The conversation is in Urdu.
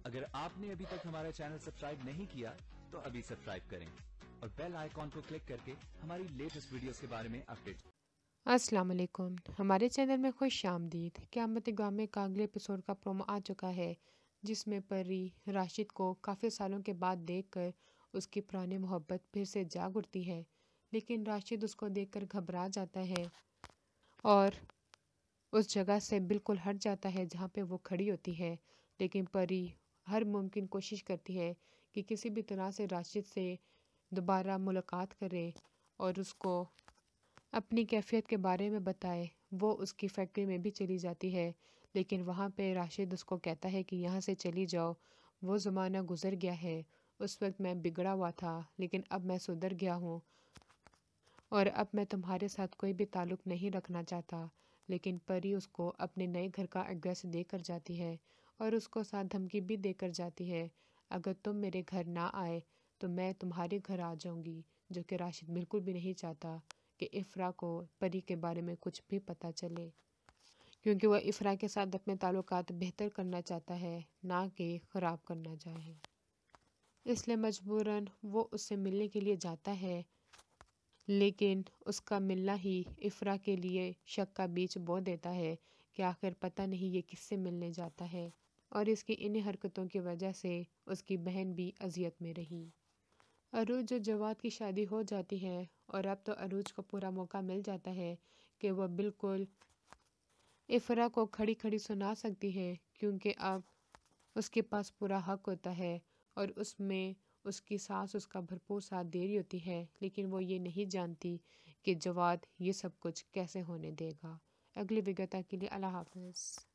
اگر آپ نے ابھی تک ہمارا چینل سبسکرائب نہیں کیا تو ابھی سبسکرائب کریں اور بیل آئیکن کو کلک کر کے ہماری لیٹسٹ ویڈیوز کے بارے میں اپڈیٹ۔ السلام علیکم، ہمارے چینل میں خوش آمدید۔ قیامت گامے کا اگلے ایپیسوڈ کا پرومو آ چکا ہے، جس میں پری راشد کو کافی سالوں کے بعد دیکھ کر اس کی پرانی محبت پھر سے جاگ اٹھتی ہے، لیکن راشد اس کو دیکھ کر گھبرا جاتا ہے اور اس جگہ سے بالکل ہٹ جاتا ہے جہاں پہ وہ کھڑی ہوتی ہے۔ لیکن پری ہر ممکن کوشش کرتی ہے کہ کسی بھی طرح سے راشد سے دوبارہ ملاقات کرے اور اس کو اپنی کیفیت کے بارے میں بتائے۔ وہ اس کی فیکٹری میں بھی چلی جاتی ہے، لیکن وہاں پہ راشد اس کو کہتا ہے کہ یہاں سے چلی جاؤ، وہ زمانہ گزر گیا ہے، اس وقت میں بگڑا ہوا تھا لیکن اب میں سدھر گیا ہوں اور اب میں تمہارے ساتھ کوئی بھی تعلق نہیں رکھنا چاہتا۔ لیکن پری اس کو اپنے نئے گھر کا ایڈریس دے کر جاتی ہے اور اس کو ساتھ دھمکی بھی دے کر جاتی ہے، اگر تم میرے گھر نہ آئے تو میں تمہارے گھر آ جاؤں گی، جو کہ راشد بالکل بھی نہیں چاہتا کہ افرا کو پری کے بارے میں کچھ بھی پتہ چلے، کیونکہ وہ افرا کے ساتھ اپنے تعلقات بہتر کرنا چاہتا ہے، نہ کہ خراب کرنا چاہے۔ اس لیے مجبوراً وہ اس سے ملنے کے لیے جاتا ہے، لیکن اس کا ملنا ہی افرا کے لیے شک کا بیج بو دیتا ہے کہ آخر پتہ نہیں یہ کس سے ملنے جاتا ہے، اور اس کی انہی حرکتوں کی وجہ سے اس کی بہن بھی اذیت میں رہی۔ عروج اور جواد کی شادی ہو جاتی ہے اور اب تو عروج کو پورا موقع مل جاتا ہے کہ وہ بالکل افرا کو کھڑی کھڑی سنا سکتی ہے، کیونکہ اب اس کے پاس پورا حق ہوتا ہے اور اس میں اس کی ساس اس کا بھرپور ساتھ دے رہی ہوتی ہے، لیکن وہ یہ نہیں جانتی کہ جواد یہ سب کچھ کیسے ہونے دے گا۔ اگلی ویڈیو تک کے لیے اللہ حافظ۔